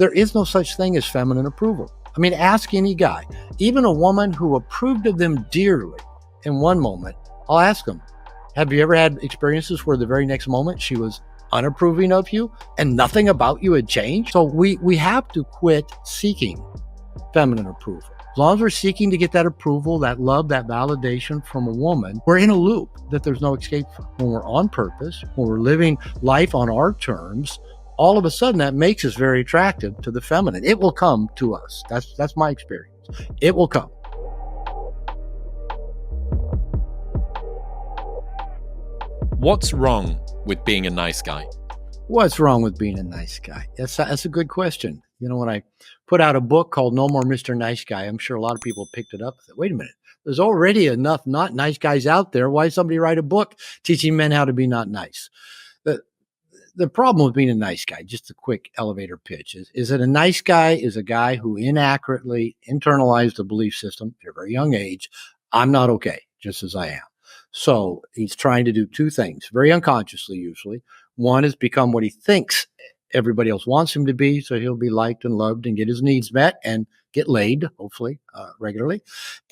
There is no such thing as feminine approval. I mean, ask any guy, even a woman who approved of them dearly in one moment. I'll ask them, have you ever had experiences where the very next moment she was unapproving of you and nothing about you had changed? So we have to quit seeking feminine approval. As long as we're seeking to get that approval, that love, that validation from a woman, we're in a loop that there's no escape from. When we're on purpose, when we're living life on our terms, all of a sudden that makes us very attractive to the feminine. It will come to us. That's my experience. It will come. What's wrong with being a nice guy? What's wrong with being a nice guy? That's a good question. You know, when I put out a book called No More Mr. Nice Guy, I'm sure a lot of people picked it up and said, wait a minute, there's already enough not nice guys out there. Why somebody write a book teaching men how to be not nice? The problem with being a nice guy, just a quick elevator pitch, is that a nice guy is a guy who inaccurately internalized a belief system at a very young age. I'm not okay, just as I am. So he's trying to do two things, very unconsciously usually. One is become what he thinks everybody else wants him to be, so he'll be liked and loved and get his needs met and get laid, hopefully, regularly,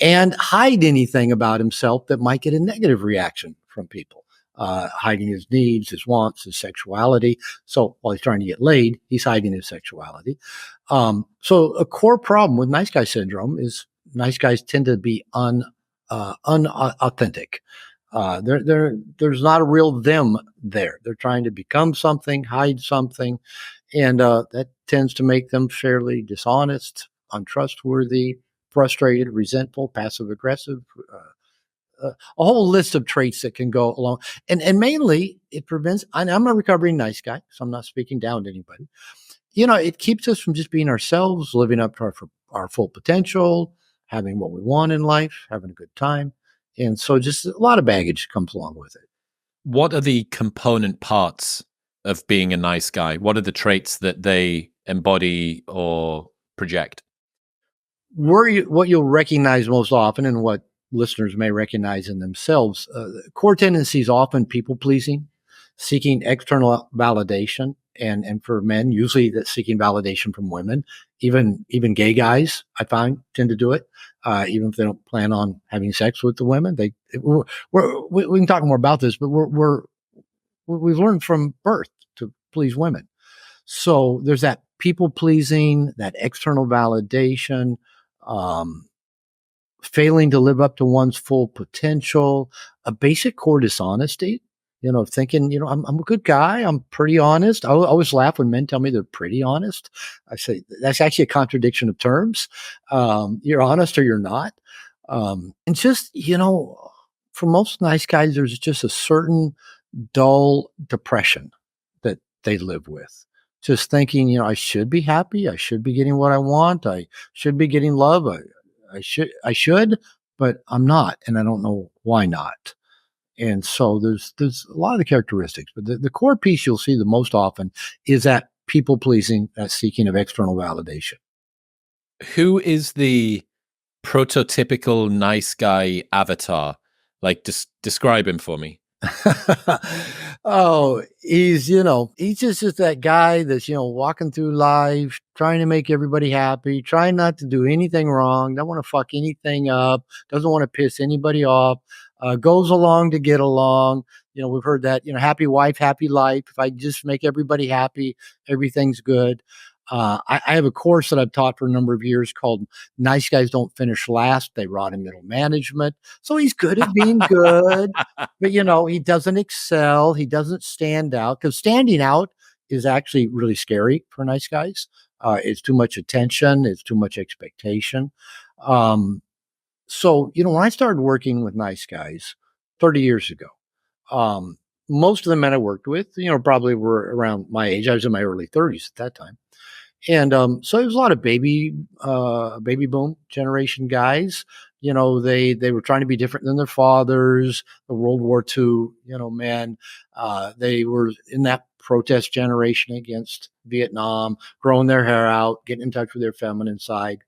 and hide anything about himself that might get a negative reaction from people. Hiding his needs, his wants, his sexuality. So while he's trying to get laid, he's hiding his sexuality. So a core problem with nice guy syndrome is nice guys tend to be unauthentic. There's not a real them there. They're trying to become something, hide something, and that tends to make them fairly dishonest, untrustworthy, frustrated, resentful, passive aggressive. A whole list of traits that can go along. And mainly it prevents, and I'm a recovering nice guy, so I'm not speaking down to anybody. You know, it keeps us from just being ourselves, living up to our full potential, having what we want in life, having a good time. And so just a lot of baggage comes along with it. What are the component parts of being a nice guy? What are the traits that they embody or project? What you'll recognize most often, and what listeners may recognize in themselves, core tendencies often people-pleasing, seeking external validation, and for men, usually that's seeking validation from women. Even gay guys, I find, tend to do it, even if they don't plan on having sex with the women. We can talk more about this, but we've learned from birth to please women. So there's that people-pleasing, that external validation, failing to live up to one's full potential, a basic core dishonesty, you know, thinking, you know, I'm a good guy. I'm pretty honest. I always laugh when men tell me they're pretty honest. I say, that's actually a contradiction of terms. You're honest or you're not. And just, you know, for most nice guys, there's just a certain dull depression that they live with. Just thinking, you know, I should be happy. I should be getting what I want. I should be getting love. I should, but I'm not, and I don't know why not. And so there's a lot of the characteristics, but the core piece you'll see the most often is that people pleasing, that seeking of external validation. Who is the prototypical nice guy avatar? Like, describe him for me. Oh, he's just that guy that's, walking through life, trying to make everybody happy, trying not to do anything wrong, don't want to fuck anything up, doesn't want to piss anybody off, goes along to get along. We've heard that, happy wife, happy life. If I just make everybody happy, everything's good. I have a course that I've taught for a number of years called Nice Guys Don't Finish Last. They rot in middle management. So he's good at being good, but he doesn't excel. He doesn't stand out, because standing out is actually really scary for nice guys. It's too much attention. It's too much expectation. So, when I started working with nice guys 30 years ago, most of the men I worked with, probably were around my age. I was in my early 30s at that time. And so there was a lot of baby boom generation guys. They were trying to be different than their fathers, the World War II, men. They were in that protest generation against Vietnam, growing their hair out, getting in touch with their feminine side.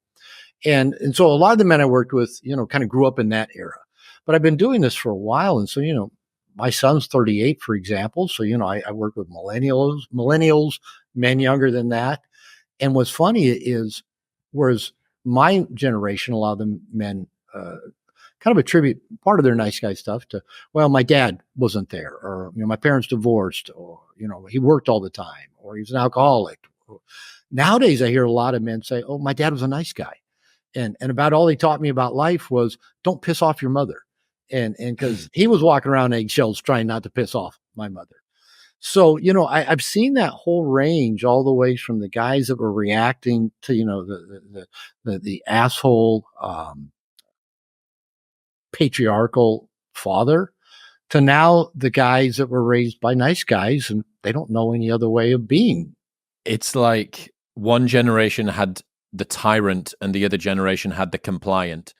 And so a lot of the men I worked with, kind of grew up in that era. But I've been doing this for a while. And so, my son's 38, for example. So, I work with millennials, men younger than that. And what's funny is, whereas my generation, a lot of the men kind of attribute part of their nice guy stuff to, well, my dad wasn't there, or my parents divorced, or he worked all the time, or he was an alcoholic. Nowadays, I hear a lot of men say, "Oh, my dad was a nice guy," and about all he taught me about life was don't piss off your mother, and because he was walking around eggshells trying not to piss off my mother. So, I've seen that whole range, all the way from the guys that were reacting to, the asshole, patriarchal father, to now the guys that were raised by nice guys and they don't know any other way of being. It's like one generation had the tyrant and the other generation had the compliant.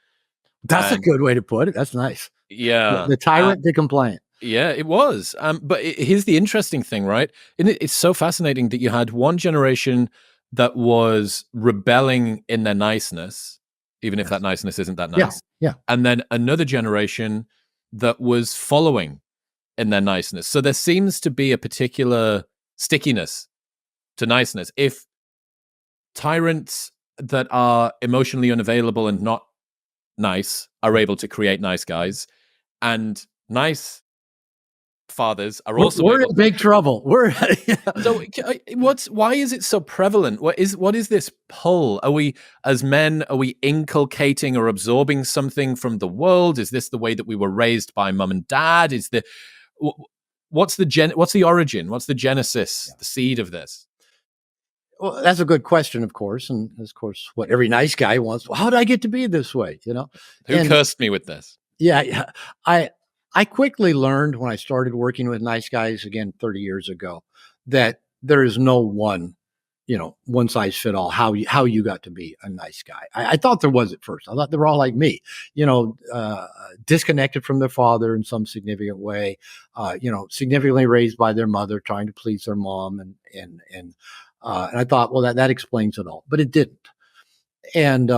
That's a good way to put it. That's nice. Yeah. The tyrant, the compliant. Yeah, it was. But here's the interesting thing, right? And it's so fascinating that you had one generation that was rebelling in their niceness, even if that niceness isn't that nice. Yeah. And then another generation that was following in their niceness. So there seems to be a particular stickiness to niceness. If tyrants that are emotionally unavailable and not nice are able to create nice guys, and nice fathers are also we're in big trouble. So why is it so prevalent? What is this pull? Are we, as men, inculcating or absorbing something from the world? Is this the way that we were raised by mum and dad? What's the origin? What's the genesis, the seed of this? Well, that's a good question, of course, and of course, what every nice guy wants. Well, how did I get to be this way? Who cursed me with this? Yeah. I quickly learned when I started working with nice guys again 30 years ago that there is no one size fit all how you got to be a nice guy. I thought there was at first. I thought they were all like me, disconnected from their father in some significant way, significantly raised by their mother, trying to please their mom, and I thought, well, that explains it all, but it didn't. And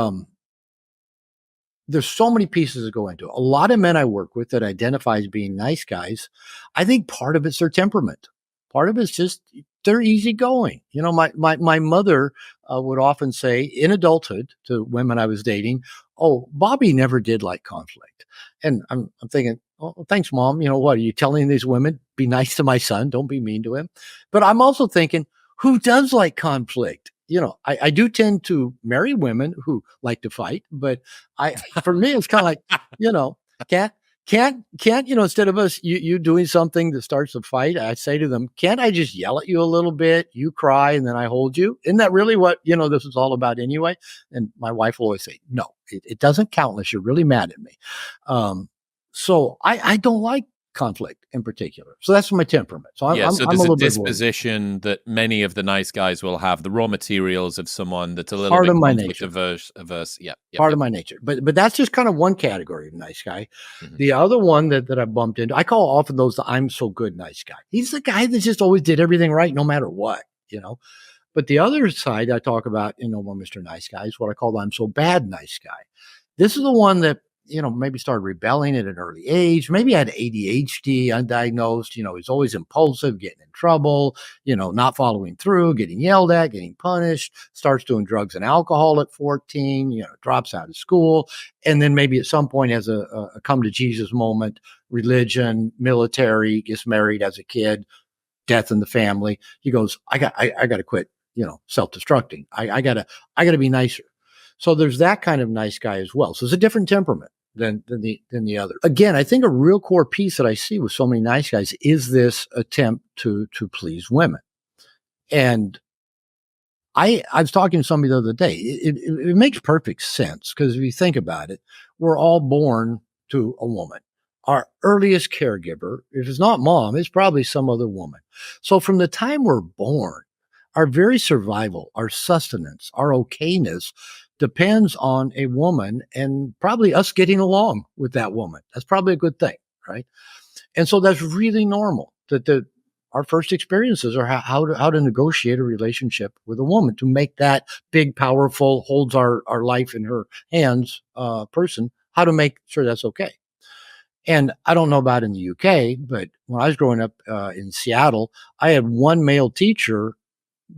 there's so many pieces that go into it. A lot of men I work with that identify as being nice guys, I think part of it's their temperament. Part of it's just they're easygoing. My mother would often say in adulthood to women I was dating, "Oh, Bobby never did like conflict." And I'm thinking, "Oh, thanks, Mom. What are you telling these women? Be nice to my son. Don't be mean to him." But I'm also thinking, who does like conflict? I do tend to marry women who like to fight, but for me, it's kind of like, can't, instead of us, you doing something that starts a fight, I say to them, can't I just yell at you a little bit? You cry and then I hold you. Isn't that really what, this is all about anyway? And my wife will always say, no, it doesn't count unless you're really mad at me. So I don't like conflict in particular. So that's my temperament. So there's I'm a little disposition that many of the nice guys will have, the raw materials of someone that's a little part bit of my nature. averse. Part of my nature. But that's just kind of one category of nice guy. Mm-hmm. The other one that I bumped into, I call often those the I'm so good nice guy. He's the guy that just always did everything right no matter what, But the other side I talk about in No More Mr. Nice Guy is what I call the I'm so bad nice guy. This is the one that maybe started rebelling at an early age, maybe had ADHD, undiagnosed, he's always impulsive, getting in trouble, not following through, getting yelled at, getting punished, starts doing drugs and alcohol at 14, drops out of school. And then maybe at some point has a come to Jesus moment, religion, military, gets married as a kid, death in the family. He goes, I got to quit, self-destructing. I gotta be nicer. So there's that kind of nice guy as well. So it's a different temperament than the other. Again, I think a real core piece that I see with so many nice guys is this attempt to please women. And I was talking to somebody the other day. It makes perfect sense because if you think about it, we're all born to a woman. Our earliest caregiver, if it's not mom, it's probably some other woman. So from the time we're born, our very survival, our sustenance, our okayness depends on a woman and probably us getting along with that woman. That's probably a good thing, right? And so that's really normal that our first experiences are how to negotiate a relationship with a woman to make that big, powerful, holds our life in her hands person, how to make sure that's okay. And I don't know about in the UK, but when I was growing up in Seattle, I had one male teacher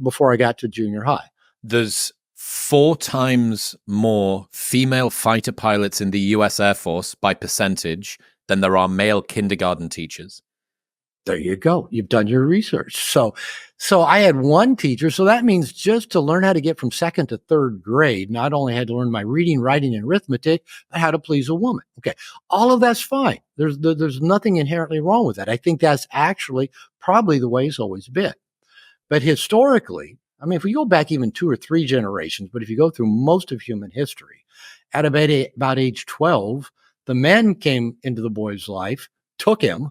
before I got to junior high. there's 4 times more female fighter pilots in the US Air Force by percentage than there are male kindergarten teachers. There you go. You've done your research. So I had one teacher. So that means just to learn how to get from second to third grade, not only had to learn my reading, writing, and arithmetic, but how to please a woman. Okay. All of that's fine. There's nothing inherently wrong with that. I think that's actually probably the way it's always been. But historically, I mean, if we go back even 2 or 3 generations, but if you go through most of human history, at about age 12, the men came into the boy's life, took him,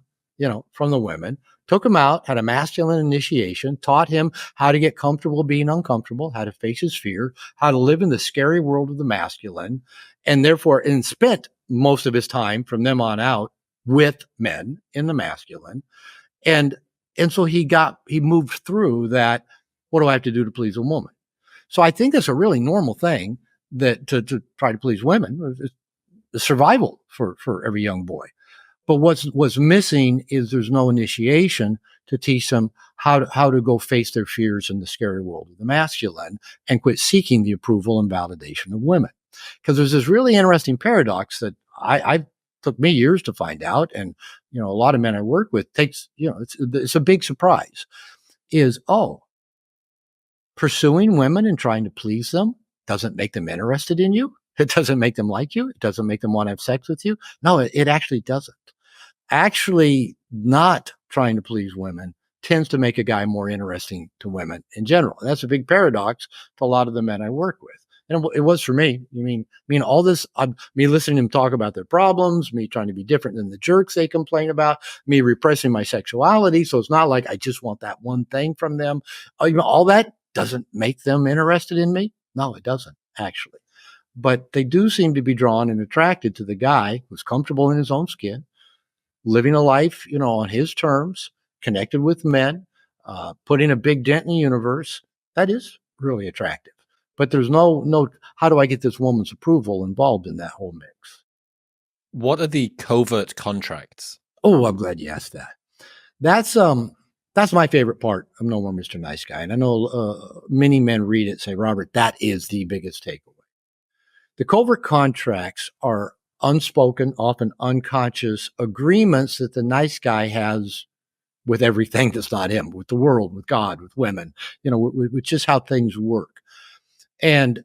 from the women, took him out, had a masculine initiation, taught him how to get comfortable being uncomfortable, how to face his fear, how to live in the scary world of the masculine, and spent most of his time from them on out with men in the masculine. And so he moved through that. What do I have to do to please a woman? So I think that's a really normal thing that to try to please women is survival for every young boy. But what's missing is there's no initiation to teach them how to go face their fears in the scary world of the masculine and quit seeking the approval and validation of women. Because there's this really interesting paradox that I took me years to find out, and a lot of men I work with it's a big surprise. Pursuing women and trying to please them doesn't make them interested in you. It doesn't make them like you. It doesn't make them want to have sex with you. No, it actually doesn't. Actually, not trying to please women tends to make a guy more interesting to women in general. And that's a big paradox to a lot of the men I work with. And it was for me. All this, me listening to them talk about their problems, me trying to be different than the jerks they complain about, me repressing my sexuality. So it's not like I just want that one thing from them. All that doesn't make them interested in me. No, it doesn't, actually. But they do seem to be drawn and attracted to the guy who's comfortable in his own skin, living a life, on his terms, connected with men, putting a big dent in the universe. That is really attractive. But there's no, how do I get this woman's approval involved in that whole mix? What are the covert contracts? Oh, I'm glad you asked that. That's my favorite part of No More Mr. Nice Guy. And I know many men read it and say, Robert, that is the biggest takeaway. The covert contracts are unspoken, often unconscious agreements that the nice guy has with everything that's not him, with the world, with God, with women, with just how things work. And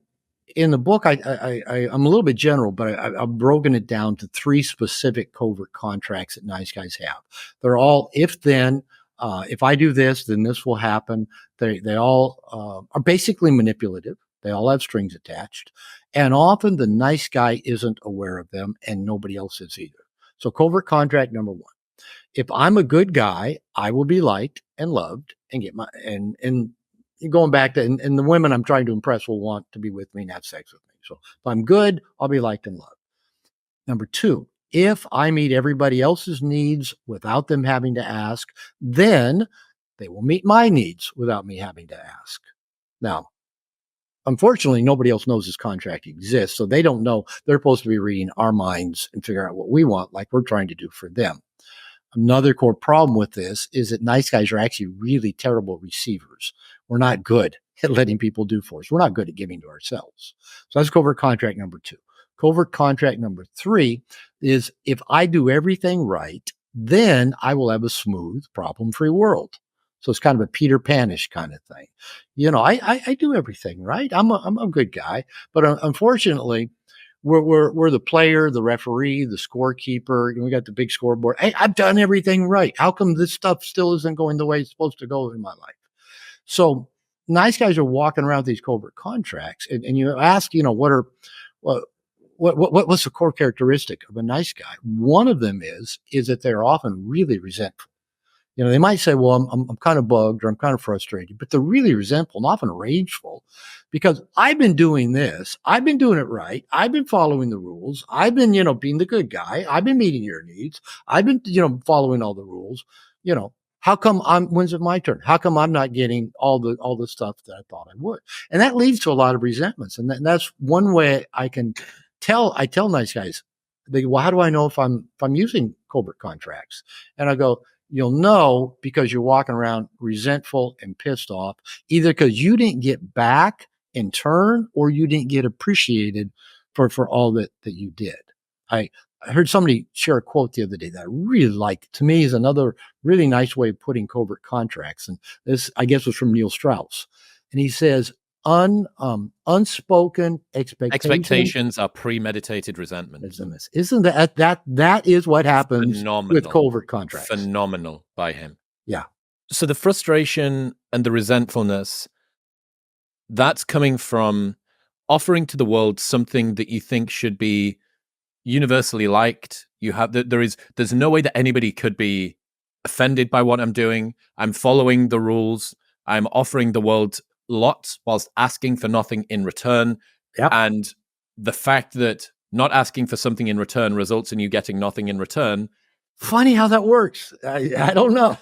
in the book, I'm a little bit general, but I've broken it down to 3 specific covert contracts that nice guys have. They're all if then. If I do this, then this will happen. They all are basically manipulative. They all have strings attached. And often the nice guy isn't aware of them and nobody else is either. So covert contract number 1. If I'm a good guy, I will be liked and loved and get and going back to, and the women I'm trying to impress will want to be with me and have sex with me. So if I'm good, I'll be liked and loved. Number 2, if I meet everybody else's needs without them having to ask, then they will meet my needs without me having to ask. Now, unfortunately, nobody else knows this contract exists, so they don't know. They're supposed to be reading our minds and figure out what we want, like we're trying to do for them. Another core problem with this is that nice guys are actually really terrible receivers. We're not good at letting people do for us. We're not good at giving to ourselves. So that's covert contract number 2. Covert contract number 3 is if I do everything right, then I will have a smooth, problem-free world. So it's kind of a Peter Panish kind of thing. I do everything right. I'm a good guy, but unfortunately, we're the player, the referee, the scorekeeper. We got the big scoreboard. Hey, I've done everything right. How come this stuff still isn't going the way it's supposed to go in my life? So nice guys are walking around with these covert contracts, and you ask, what's the core characteristic of a nice guy? One of them is that they're often really resentful. They might say, well, I'm kind of bugged or I'm kind of frustrated, but they're really resentful and often rageful because I've been doing this. I've been doing it right. I've been following the rules. I've been, being the good guy. I've been meeting your needs. I've been, following all the rules. How come when's it my turn? How come I'm not getting all the stuff that I thought I would? And that leads to a lot of resentments. And that's one way I tell nice guys, they go, well, how do I know if I'm using covert contracts? And I go, you'll know because you're walking around resentful and pissed off, either because you didn't get back in turn, or you didn't get appreciated for all that you did. I heard somebody share a quote the other day that I really liked. To me, is another really nice way of putting covert contracts. And this, I guess, was from Neil Strauss. And he says, unspoken Expectations are premeditated resentment. Isn't that is what happens with covert contracts? Phenomenal by him. Yeah. So the frustration and the resentfulness, that's coming from offering to the world something that you think should be universally liked. There's no way that anybody could be offended by what I'm doing. I'm following the rules. I'm offering the world lots whilst asking for nothing in return. Yep. And the fact that not asking for something in return results in you getting nothing in return. Funny how that works. I don't know.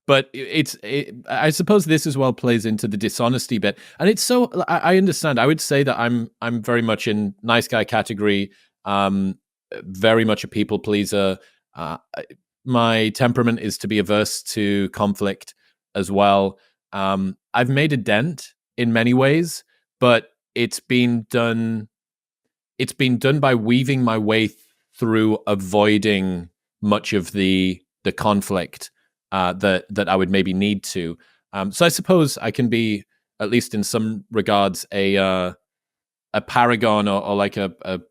But I suppose this as well plays into the dishonesty bit. And it's so, I understand. I would say that I'm very much in nice guy category, very much a people pleaser. My temperament is to be averse to conflict as well. I've made a dent in many ways, but it's been done by weaving my way through avoiding much of the conflict that I would maybe need to. So I suppose I can be, at least in some regards, a paragon or like a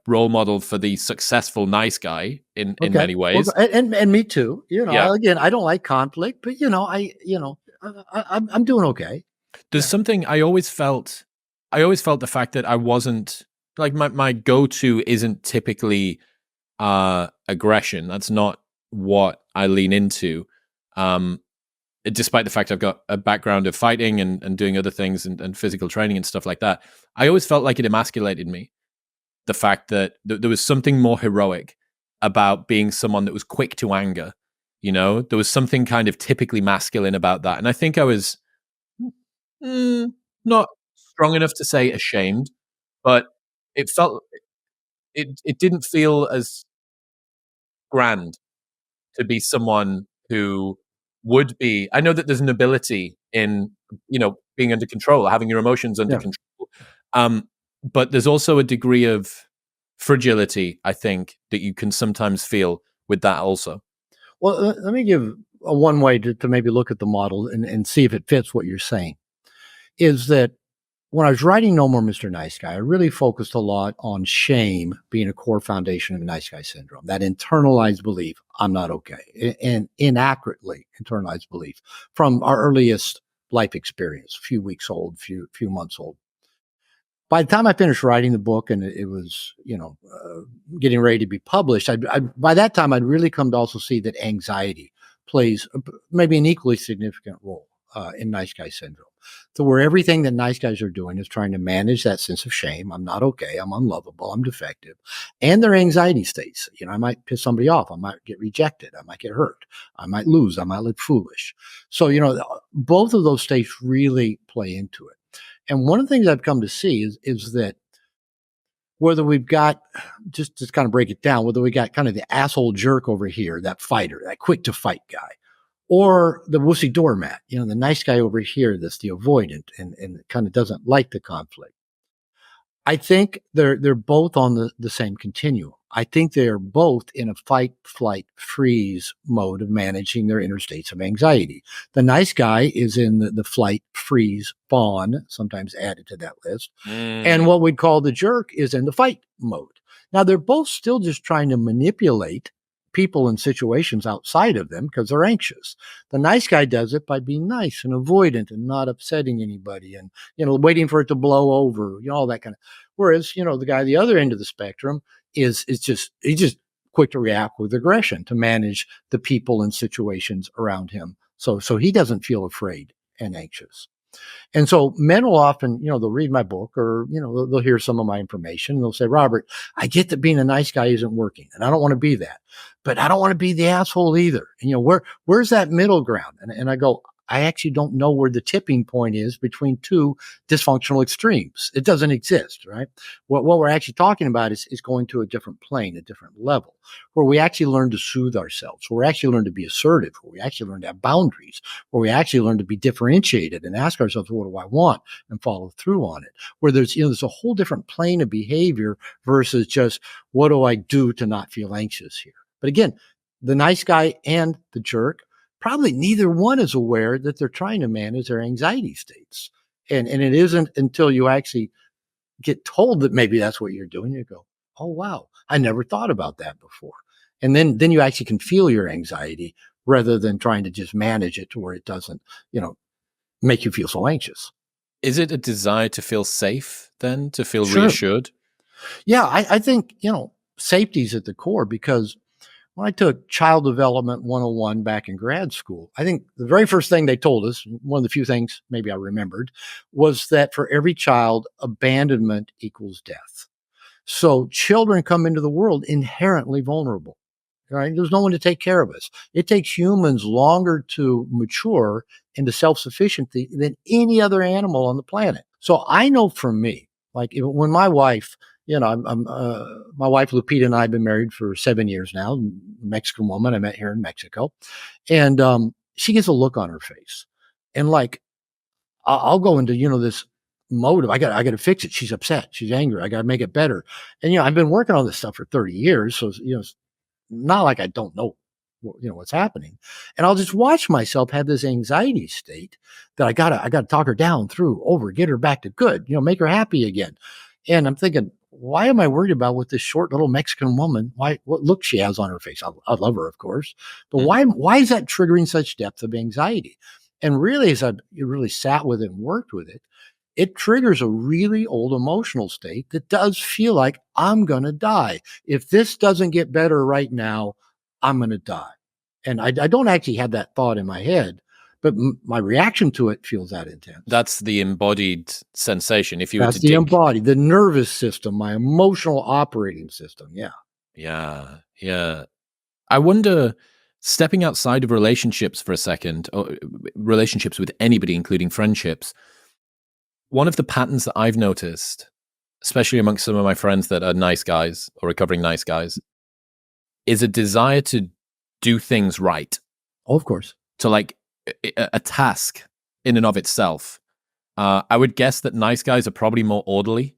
role model for the successful nice guy in many ways. Well, and me too. Again, I don't like conflict, but I'm doing okay. There's something I always felt the fact that I wasn't like my go-to isn't typically aggression. That's not what I lean into. Despite the fact I've got a background of fighting and doing other things and physical training and stuff like that, I always felt like it emasculated me. The fact that there was something more heroic about being someone that was quick to anger. There was something kind of typically masculine about that. And I think I was not strong enough to say ashamed, but it didn't feel as grand to be someone who would be. I know that there's nobility in being under control, having your emotions under control, but there's also a degree of fragility, I think, that you can sometimes feel with that also. Well, let me give one way to maybe look at the model and see if it fits what you're saying. Is that when I was writing No More Mr. Nice Guy, I really focused a lot on shame being a core foundation of nice guy syndrome, that internalized belief, I'm not okay, and inaccurately internalized belief from our earliest life experience, a few weeks old, few months old. By the time I finished writing the book and it was, getting ready to be published, by that time, I'd really come to also see that anxiety plays maybe an equally significant role in nice guy syndrome. So where everything that nice guys are doing is trying to manage that sense of shame. I'm not okay. I'm unlovable. I'm defective. And their anxiety states. I might piss somebody off. I might get rejected. I might get hurt. I might lose. I might look foolish. So, both of those states really play into it. And one of the things I've come to see is that whether we've got, just to kind of break it down, whether we got kind of the asshole jerk over here, that fighter, that quick to fight guy, or the wussy doormat, the nice guy over here that's the avoidant and kind of doesn't like the conflict. I think they're both on the same continuum. I think they're both in a fight, flight, freeze mode of managing their inner states of anxiety. The nice guy is in the flight, freeze, fawn, sometimes added to that list. And what we'd call the jerk is in the fight mode. Now, they're both still just trying to manipulate people and situations outside of them because they're anxious. The nice guy does it by being nice and avoidant and not upsetting anybody and, waiting for it to blow over, all that kind of. Whereas, the guy at the other end of the spectrum he's just quick to react with aggression to manage the people and situations around him. So he doesn't feel afraid and anxious. And so men will often, they'll read my book or, they'll hear some of my information and they'll say, Robert, I get that being a nice guy isn't working and I don't want to be that, but I don't want to be the asshole either. And, where's that middle ground? And I go, I actually don't know where the tipping point is between two dysfunctional extremes. It doesn't exist, right? What we're actually talking about is going to a different plane, a different level, where we actually learn to soothe ourselves, where we actually learn to be assertive, where we actually learn to have boundaries, where we actually learn to be differentiated and ask ourselves, what do I want? And follow through on it. Where there's a whole different plane of behavior versus just, what do I do to not feel anxious here? But again, the nice guy and the jerk, probably neither one is aware that they're trying to manage their anxiety states. And it isn't until you actually get told that maybe that's what you're doing, you go, oh, wow, I never thought about that before. And then you actually can feel your anxiety rather than trying to just manage it to where it doesn't, make you feel so anxious. Is it a desire to feel safe then, to feel Sure. reassured? Yeah, I think, safety is at the core, because when I took Child Development 101 back in grad school, I think the very first thing they told us, one of the few things maybe I remembered, was that for every child, abandonment equals death. So children come into the world inherently vulnerable. Right? There's no one to take care of us. It takes humans longer to mature into self-sufficiency than any other animal on the planet. So I know for me, like when my wife, my wife Lupita and I have been married for 7 years now, Mexican woman I met here in Mexico, and she gets a look on her face, and like I'll go into this mode of I got to fix it. She's upset, she's angry, I got to make it better, and I've been working on this stuff for 30 years, so not like I don't know, what's happening. And I'll just watch myself have this anxiety state that I gotta talk her down through over, get her back to good, make her happy again. And I'm thinking, why am I worried about with this short little Mexican woman? What look she has on her face? I love her, of course, but why is that triggering such depth of anxiety? And really, as I really sat with it and worked with it, it triggers a really old emotional state that does feel like I'm going to die. If this doesn't get better right now, I'm going to die. And I don't actually have that thought in my head, but my reaction to it feels that intense. That's the embodied sensation. If you were That's to the embodied, the nervous system, my emotional operating system. Yeah. Yeah. Yeah. I wonder, stepping outside of relationships for a second, or relationships with anybody, including friendships, one of the patterns that I've noticed, especially amongst some of my friends that are nice guys or recovering nice guys, is a desire to do things right. Oh, of course. To like a task in and of itself. I would guess that nice guys are probably more orderly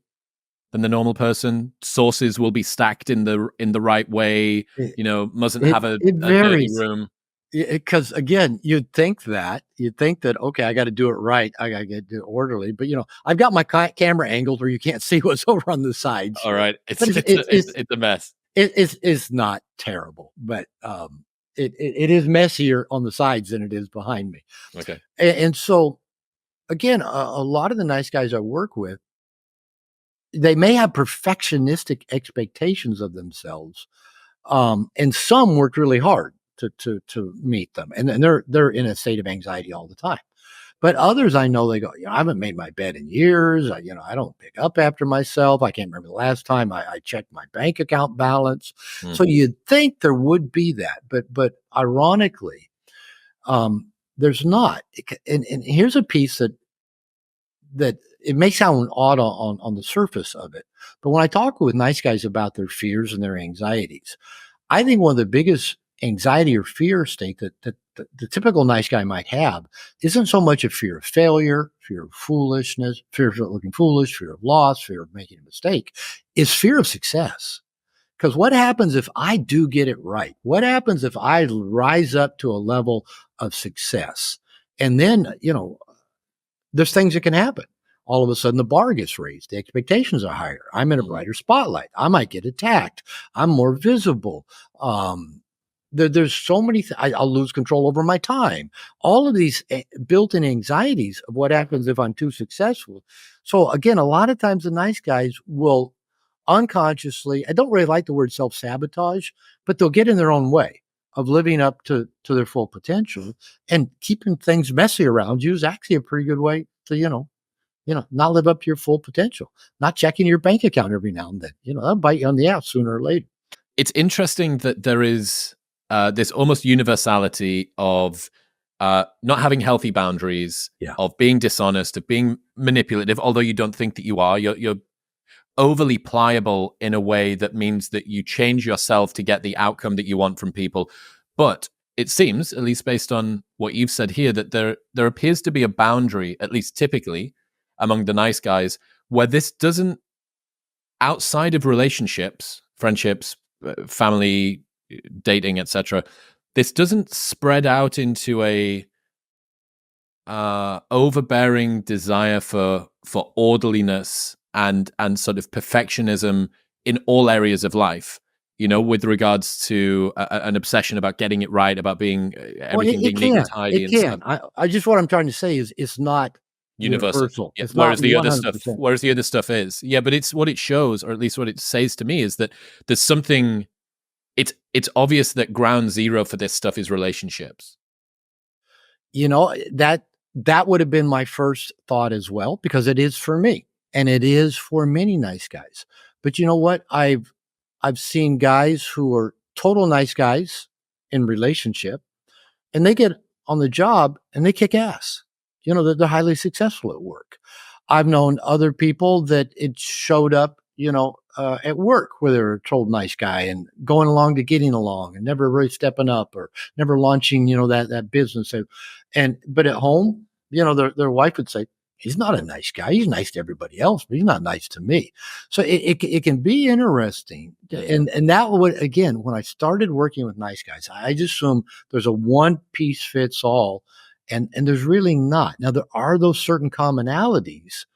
than the normal person. Sources will be stacked in the right way. Mustn't have a dirty room. Because again, you'd think that, okay, I got to do it right. I got to get it orderly. But I've got my camera angled where you can't see what's over on the sides. All right, it's a mess. It's not terrible, but it is messier on the sides than it is behind me. Okay, and so again, a lot of the nice guys I work with, they may have perfectionistic expectations of themselves, and some worked really hard to meet them, and they're in a state of anxiety all the time. But others, I know, they go, I haven't made my bed in years. I don't pick up after myself. I can't remember the last time I checked my bank account balance. Mm-hmm. So you'd think there would be that, but ironically, there's not. And here's a piece that it may sound odd on the surface of it, but when I talk with nice guys about their fears and their anxieties, I think one of the biggest anxiety or fear state that the typical nice guy might have isn't so much a fear of failure, fear of foolishness, fear of looking foolish, fear of loss, fear of making a mistake, is fear of success. Because what happens if I do get it right? What happens if I rise up to a level of success? And then, there's things that can happen. All of a sudden, the bar gets raised. The expectations are higher. I'm in a brighter spotlight. I might get attacked. I'm more visible. There's so many I'll lose control over my time. All of these built-in anxieties of what happens if I'm too successful. So again, a lot of times the nice guys will unconsciously, I don't really like the word self-sabotage, but they'll get in their own way of living up to their full potential, and keeping things messy around you is actually a pretty good way to, not live up to your full potential, not checking your bank account every now and then. That'll bite you on the ass sooner or later. It's interesting that there is this almost universality of not having healthy boundaries, Yeah. of being dishonest, of being manipulative, although you don't think that you are. You're overly pliable in a way that means that you change yourself to get the outcome that you want from people. But it seems, at least based on what you've said here, that there appears to be a boundary, at least typically among the nice guys, where this doesn't, outside of relationships, friendships, family, dating, etc., this doesn't spread out into a overbearing desire for orderliness and sort of perfectionism in all areas of life. With regards to an obsession about getting it right, about being Well, everything it being neat and can. tidy It and stuff. can. I just what I'm trying to say is it's not Universal. universal. Yeah. It's not Whereas the other stuff, 100%. is. Yeah, but it's what it shows, or at least what it says to me, is that there's something. It's obvious that ground zero for this stuff is relationships. That would have been my first thought as well, because it is for me and it is for many nice guys. But you know what? I've seen guys who are total nice guys in relationship, and they get on the job and they kick ass. They're highly successful at work. I've known other people that it showed up, at work, where they're a total nice guy and going along to getting along and never really stepping up or never launching, that business. But at home, their wife would say, he's not a nice guy. He's nice to everybody else, but he's not nice to me. So it can be interesting. And that would, again, when I started working with nice guys, I just assume there's a one piece fits all. And there's really not. Now, there are those certain commonalities,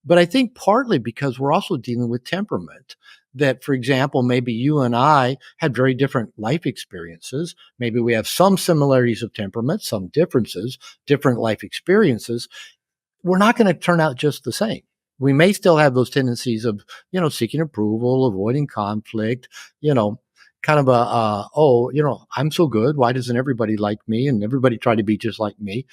but I think partly because we're also dealing with temperament. That, for example, maybe you and I had very different life experiences. Maybe we have some similarities of temperament, some differences, different life experiences. We're not going to turn out just the same. We may still have those tendencies of, seeking approval, avoiding conflict, kind of I'm so good. Why doesn't everybody like me? And everybody try to be just like me.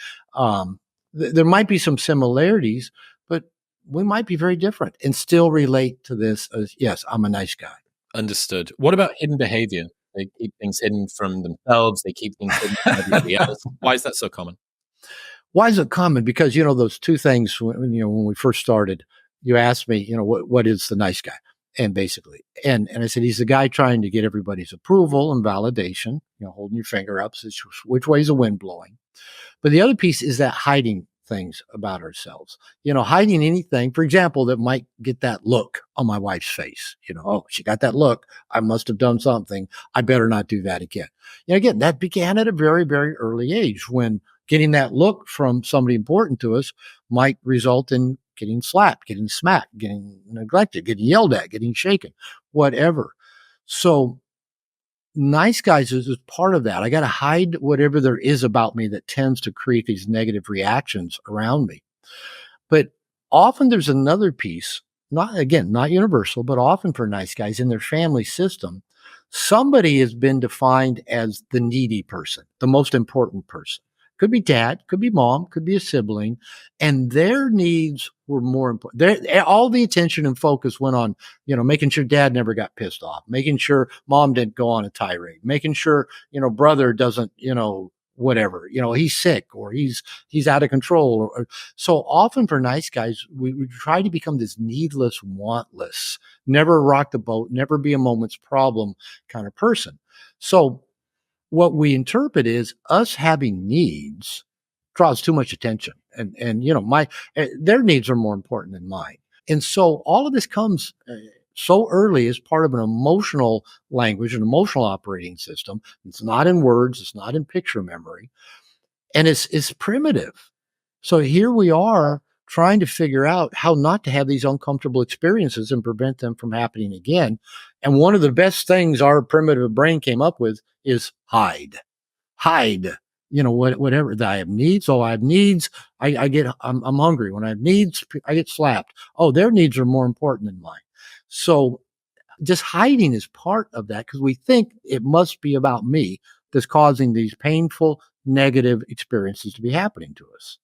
There might be some similarities, but we might be very different and still relate to this as, yes, I'm a nice guy. Understood. What about hidden behavior? They keep things hidden from themselves. They keep things hidden from everybody else. Why is that so common? Why is it common? Because, those two things, when we first started, you asked me, what is the nice guy? And basically, and I said, he's the guy trying to get everybody's approval and validation, holding your finger up, says, which way is the wind blowing? But the other piece is that hiding things about ourselves, hiding anything, for example, that might get that look on my wife's face. Oh, she got that look. I must have done something. I better not do that again. Again, that began at a very, very early age, when getting that look from somebody important to us might result in getting slapped, getting smacked, getting neglected, getting yelled at, getting shaken, whatever. So nice guys is part of that. I got to hide whatever there is about me that tends to create these negative reactions around me. But often there's another piece, not universal, but often for nice guys in their family system, somebody has been defined as the needy person, the most important person. Could be dad, could be mom, could be a sibling, and their needs were more important. All the attention and focus went on, making sure dad never got pissed off, making sure mom didn't go on a tirade, making sure, brother doesn't, whatever, he's sick or he's out of control. So often for nice guys, we try to become this needless, wantless, never rock the boat, never be a moment's problem kind of person. So what we interpret is us having needs draws too much attention, and their needs are more important than mine. And so all of this comes so early as part of an emotional language, an emotional operating system. It's not in words, it's not in picture memory, and it's primitive. So here we are trying to figure out how not to have these uncomfortable experiences and prevent them from happening again. And one of the best things our primitive brain came up with is hide. Hide. Whatever. I have needs. Oh, I have needs. I'm hungry. When I have needs, I get slapped. Oh, their needs are more important than mine. So just hiding is part of that, because we think it must be about me that's causing these painful, negative experiences to be happening to us.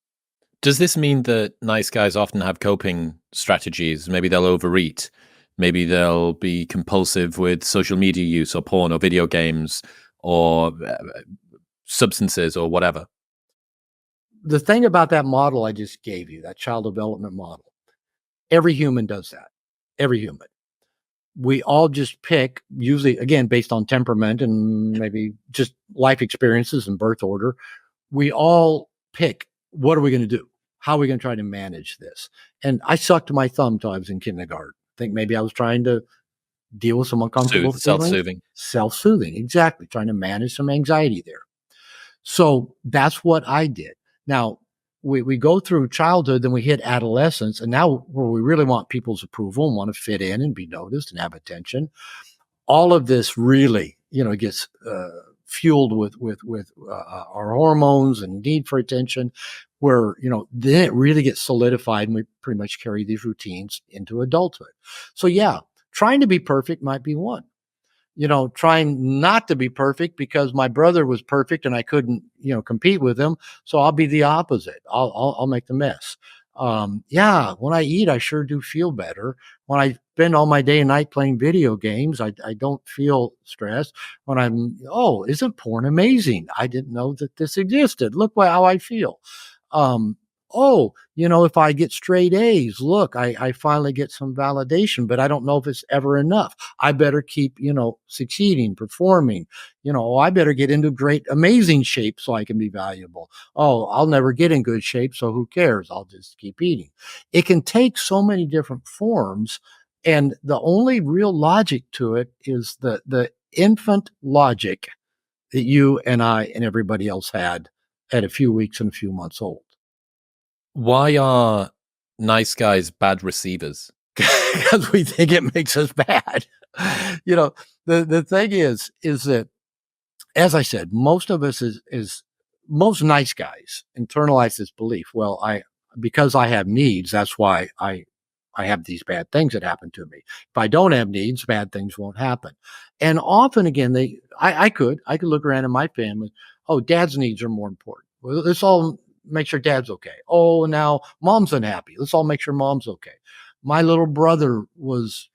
Does this mean that nice guys often have coping strategies? Maybe they'll overeat. Maybe they'll be compulsive with social media use or porn or video games or substances or whatever. the thing about that model I just gave you, that child development model, every human does that. Every human. We all just pick, usually again based on temperament and maybe just life experiences and birth order. We all pick, what are we going to do? How are we going to try to manage this? And I sucked my thumb till I was in kindergarten. I think maybe I was trying to deal with some uncomfortable feelings. Self-soothing. Self-soothing, exactly. Trying to manage some anxiety there. So that's what I did. Now, we go through childhood, then we hit adolescence, and now where we really want people's approval and want to fit in and be noticed and have attention, all of this really, gets fueled with our hormones and need for attention, where then it really gets solidified, and we pretty much carry these routines into adulthood. So yeah, trying to be perfect might be one. Trying not to be perfect because my brother was perfect and I couldn't, compete with him. So I'll be the opposite. I'll make the mess. Yeah, when I eat, I sure do feel better. When I spend all my day and night playing video games, I don't feel stressed. When isn't porn amazing? I didn't know that this existed. Look how I feel. Um, if I get straight A's, look, I finally get some validation, but I don't know if it's ever enough. I better keep, succeeding, performing, I better get into great, amazing shape so I can be valuable. Oh, I'll never get in good shape. So who cares? I'll just keep eating. It can take so many different forms. And the only real logic to it is the infant logic that you and I and everybody else had at a few weeks and a few months old. Why are nice guys bad receivers? Because we think it makes us bad. The thing is that, as I said, most of us is most nice guys internalize this belief. Well, because I have needs, that's why I have these bad things that happen to me. If I don't have needs, bad things won't happen. And often again, I could look around in my family. Oh, dad's needs are more important. Well, let's all make sure dad's okay. Oh, now mom's unhappy. Let's all make sure mom's okay. My little brother was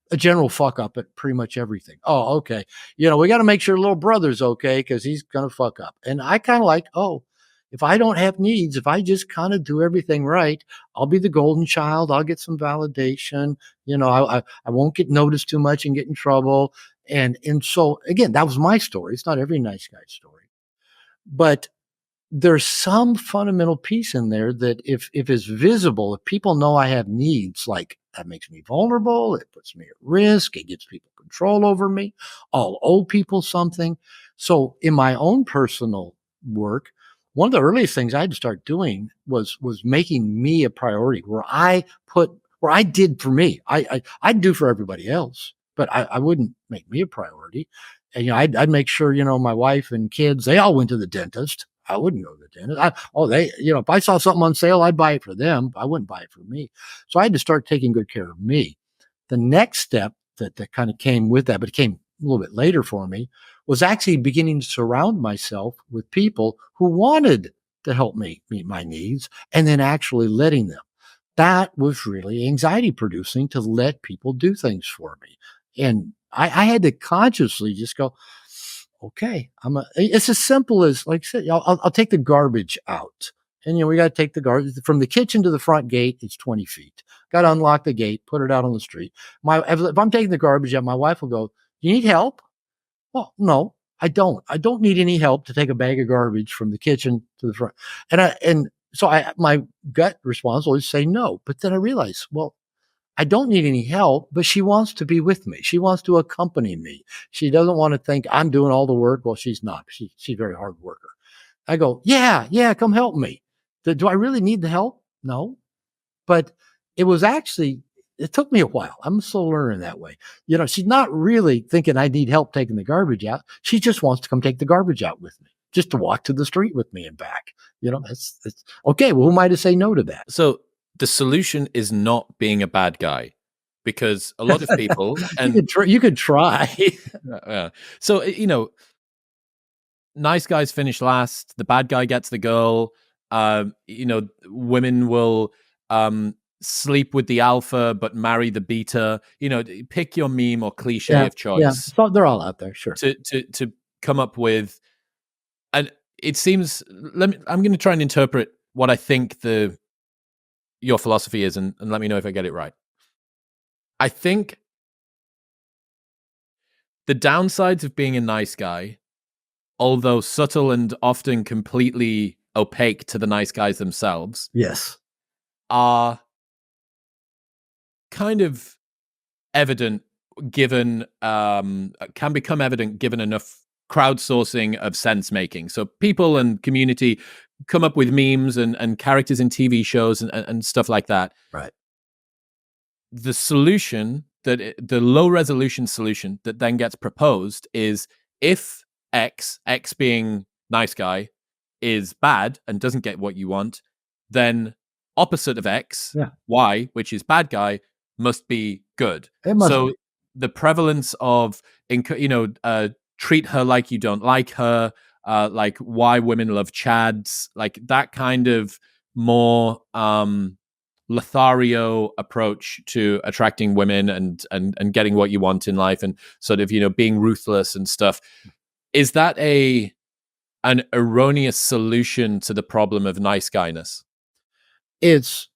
a general fuck up at pretty much everything. Oh, okay. We got to make sure little brother's okay because he's going to fuck up. And I kind of like, if I don't have needs, if I just kind of do everything right, I'll be the golden child. I'll get some validation. I won't get noticed too much and get in trouble. And so again, that was my story. It's not every nice guy's story, but there's some fundamental piece in there that if it's visible, if people know I have needs, like that makes me vulnerable, it puts me at risk, it gives people control over me, I'll owe people something. So in my own personal work, one of the earliest things I had to start doing was making me a priority, where I did for me. I'd do for everybody else, but I wouldn't make me a priority. And I'd make sure my wife and kids, they all went to the dentist. I wouldn't go to the dentist. If I saw something on sale, I'd buy it for them. I wouldn't buy it for me. So I had to start taking good care of me. The next step that kind of came with that, but it came a little bit later for me, was actually beginning to surround myself with people who wanted to help me meet my needs and then actually letting them. That was really anxiety producing, to let people do things for me. And I had to consciously just go, okay, it's as simple as, like I said, I'll take the garbage out. And, we got to take the garbage from the kitchen to the front gate. It's 20 feet. Got to unlock the gate, put it out on the street. If I'm taking the garbage out, my wife will go, "You need help?" Well, no, I don't. I don't need any help to take a bag of garbage from the kitchen to the front. So my gut response was say no. But then I realized, well, I don't need any help, but she wants to be with me. She wants to accompany me. She doesn't want to think I'm doing all the work. Well, she's not. She's a very hard worker. I go, yeah, come help me. Do I really need the help? No. But it took me a while. I'm still learning that way. She's not really thinking I need help taking the garbage out. She just wants to come take the garbage out with me, just to walk to the street with me and back. It's okay. Well, who am I to say no to that? So the solution is not being a bad guy, because a lot of people, and you could try. Yeah. So, nice guys finish last. The bad guy gets the girl. Women will sleep with the alpha but marry the beta. Pick your meme or cliche of choice. Yeah, so they're all out there, sure. To come up with, and it seems. I'm going to try and interpret what I think your philosophy is, and let me know if I get it right. I think the downsides of being a nice guy, although subtle and often completely opaque to the nice guys themselves, Yes. are kind of evident given can become evident given enough crowdsourcing of sense making. So people and community come up with memes and characters in TV shows and stuff like that. Right. The solution the low resolution solution that then gets proposed is if X being nice guy is bad and doesn't get what you want, then opposite of X, Y, which is bad guy, must be good. It must So be. the prevalence of, treat her like you don't like her, like why women love Chads, like that kind of more Lothario approach to attracting women and getting what you want in life, and sort of being ruthless and stuff. Is that an erroneous solution to the problem of nice guyness? It's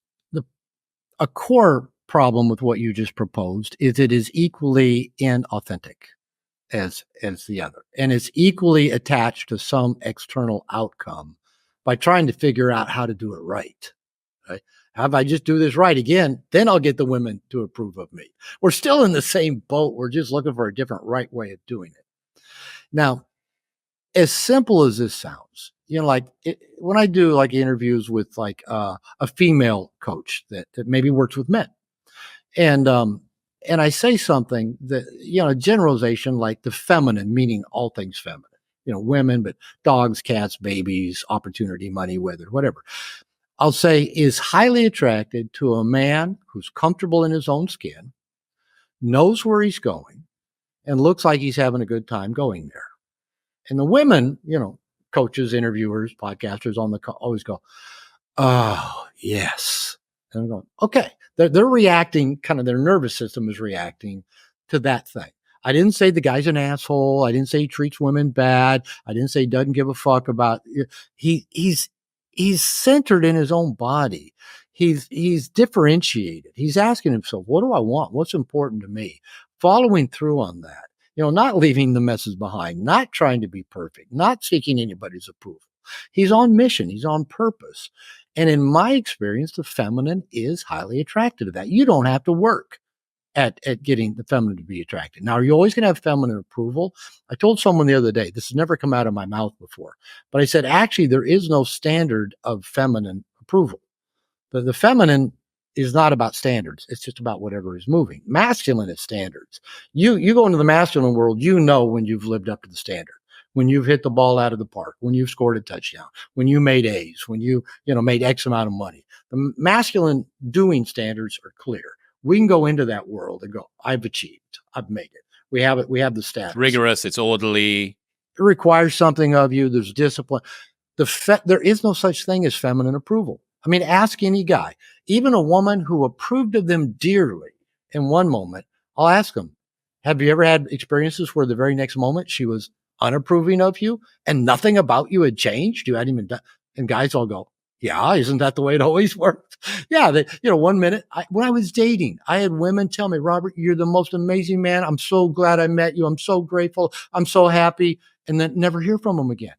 a core problem with what you just proposed is it is equally inauthentic as the other, and it's equally attached to some external outcome by trying to figure out how to do it right. Right? How if I just do this right again, then I'll get the women to approve of me. We're still in the same boat. We're just looking for a different right way of doing it. Now, as simple as this sounds, when I do like interviews with like a female coach that maybe works with men, and I say something that a generalization like the feminine, meaning all things feminine, women, but dogs, cats, babies, opportunity, money, weather, whatever. I'll say is highly attracted to a man who's comfortable in his own skin, knows where he's going, and looks like he's having a good time going there. And the women, coaches, interviewers, podcasters always go, oh, yes. And I'm going, okay. They're reacting, kind of their nervous system is reacting to that thing. I didn't say the guy's an asshole. I didn't say he treats women bad. I didn't say he doesn't give a fuck about he's centered in his own body. He's differentiated. He's asking himself, what do I want? What's important to me? Following through on that. Not leaving the messes behind, not trying to be perfect, not seeking anybody's approval. He's on mission. He's on purpose. And in my experience, the feminine is highly attracted to that. You don't have to work at getting the feminine to be attracted. Now, are you always going to have feminine approval? I told someone the other day, this has never come out of my mouth before, but I said, actually, there is no standard of feminine approval. The feminine is not about standards. It's just about whatever is moving. Masculine is standards. You go into the masculine world, when you've lived up to the standard, when you've hit the ball out of the park, when you've scored a touchdown, when you made A's, when you made X amount of money. The masculine doing standards are clear. We can go into that world and go, I've achieved, I've made it. We have it. We have the status. It's rigorous. It's orderly. It requires something of you. There's discipline. There is no such thing as feminine approval. I mean, ask any guy, even a woman who approved of them dearly in one moment. I'll ask them, have you ever had experiences where the very next moment she was unapproving of you and nothing about you had changed? You hadn't even done, and guys all go, yeah, isn't that the way it always works? Yeah. One minute when I was dating, I had women tell me, Robert, you're the most amazing man. I'm so glad I met you. I'm so grateful. I'm so happy. And then never hear from them again.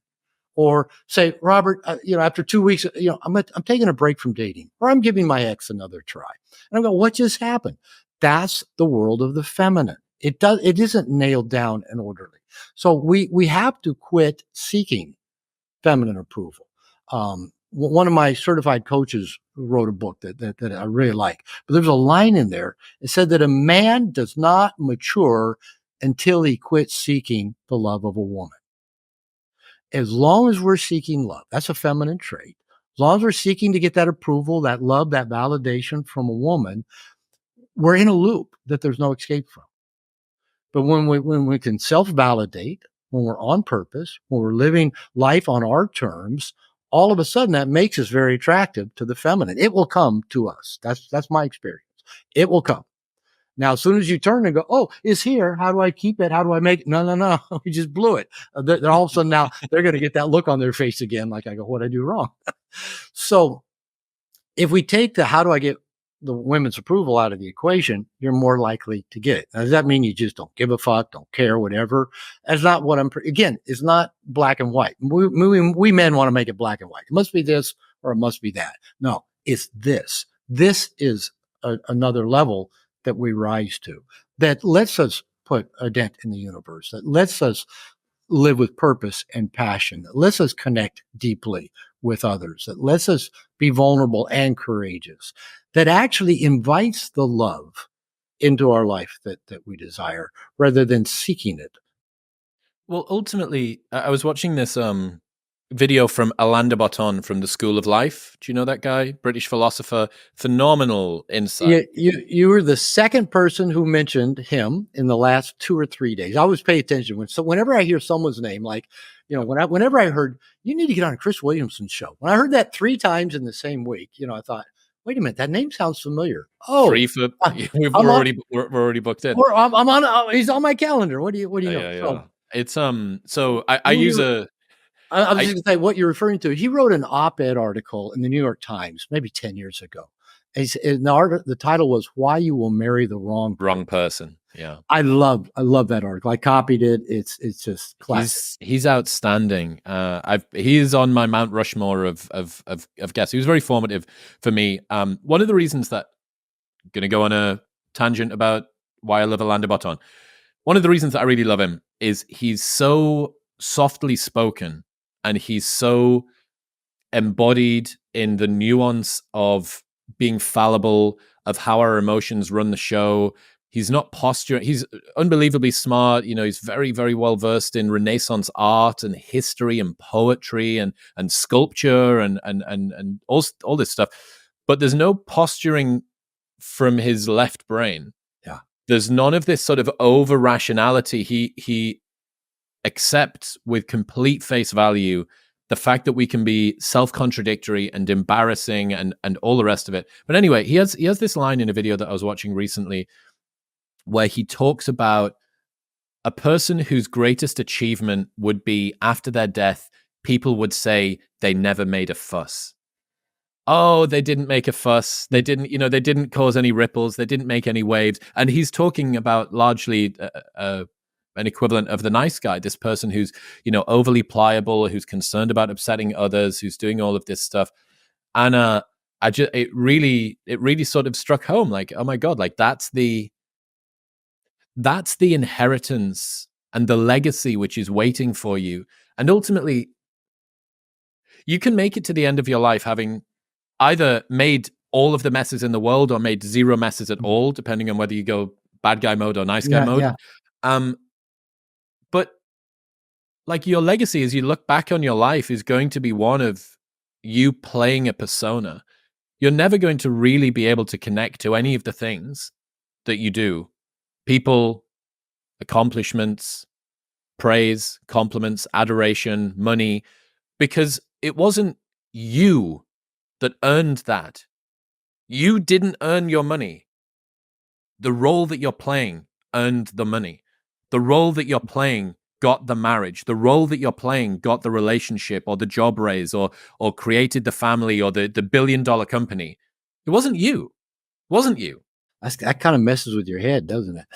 Or say, Robert, after 2 weeks, I'm taking a break from dating, or I'm giving my ex another try. And I go, what just happened? That's the world of the feminine. It isn't nailed down and orderly. So we have to quit seeking feminine approval. One of my certified coaches wrote a book that I really like, but there's a line in there. It said that a man does not mature until he quits seeking the love of a woman. As long as we're seeking love, that's a feminine trait. As long as we're seeking to get that approval, that love, that validation from a woman, we're in a loop that there's no escape from. But when we can self-validate, when we're on purpose, when we're living life on our terms, all of a sudden that makes us very attractive to the feminine. It will come to us. That's my experience. It will come. Now, as soon as you turn and go, oh, it's here. How do I keep it? How do I make it? No. We just blew it. They're all of a sudden now they're going to get that look on their face again. Like I go, what did I do wrong? So if we take the how do I get the women's approval out of the equation, you're more likely to get it. Now, does that mean you just don't give a fuck, don't care, whatever? That's not what again, it's not black and white. We men want to make it black and white. It must be this or it must be that. No, it's this. This is another level that we rise to that lets us put a dent in the universe, that lets us live with purpose and passion, that lets us connect deeply with others, that lets us be vulnerable and courageous, that actually invites the love into our life that we desire rather than seeking it. Well, ultimately, I was watching this video from Alain de Botton from the School of Life. Do you know that guy? British philosopher. Phenomenal insight. You were the second person who mentioned him in the last 2 or 3 days. I always pay attention whenever I hear someone's name, like, whenever I heard you need to get on Chris Williamson's show. When I heard that 3 times in the same week, I thought, wait a minute, that name sounds familiar. Oh, we're already booked in. Or I'm on. He's on my calendar. What do you know? Yeah. It's so I use a. I was just going to say what you're referring to. He wrote an op-ed article in the New York Times maybe 10 years ago. And the title was "Why You Will Marry the Wrong Person." Yeah, I love that article. I copied it. It's just classic. He's outstanding. He's on my Mount Rushmore of guests. He was very formative for me. One of the reasons that I'm going to go on a tangent about why I love Alain de Botton. One of the reasons that I really love him is he's so softly spoken. And he's so embodied in the nuance of being fallible, of how our emotions run the show. He's not posturing. He's unbelievably smart. He's very, very well versed in Renaissance art and history and poetry and sculpture and all this stuff. But there's no posturing from his left brain. Yeah. There's none of this sort of over rationality. He accept with complete face value the fact that we can be self-contradictory and embarrassing and all the rest of it. But anyway, he has this line in a video that I was watching recently where he talks about a person whose greatest achievement would be after their death, people would say they never made a fuss. Oh, they didn't make a fuss. They didn't cause any ripples. They didn't make any waves. And he's talking about largely an equivalent of the nice guy, this person who's, overly pliable, who's concerned about upsetting others, who's doing all of this stuff. And it really sort of struck home, like, oh my God, like that's the inheritance and the legacy which is waiting for you. And ultimately, you can make it to the end of your life having either made all of the messes in the world or made 0 messes at all, depending on whether you go bad guy mode or nice guy mode. Yeah. But like your legacy as you look back on your life is going to be one of you playing a persona. You're never going to really be able to connect to any of the things that you do. People, accomplishments, praise, compliments, adoration, money, because it wasn't you that earned that. You didn't earn your money. The role that you're playing earned the money. The role that you're playing got the marriage. The role that you're playing got the relationship or the job raise or created the family or the $1 billion company. It wasn't you. It wasn't you. That kind of messes with your head, doesn't it?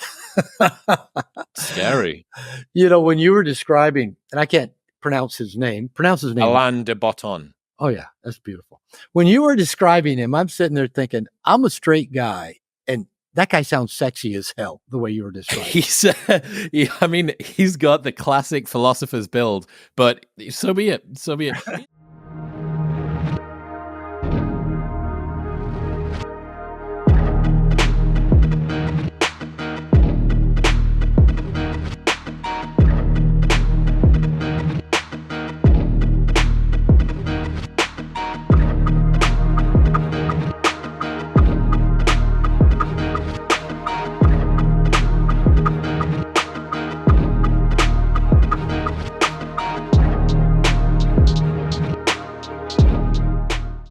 Scary. When you were describing, and I can't pronounce his name. Alain de Botton. Oh, yeah. That's beautiful. When you were describing him, I'm sitting there thinking, I'm a straight guy. And that guy sounds sexy as hell, the way you were describing. He's got the classic philosopher's build, but so be it.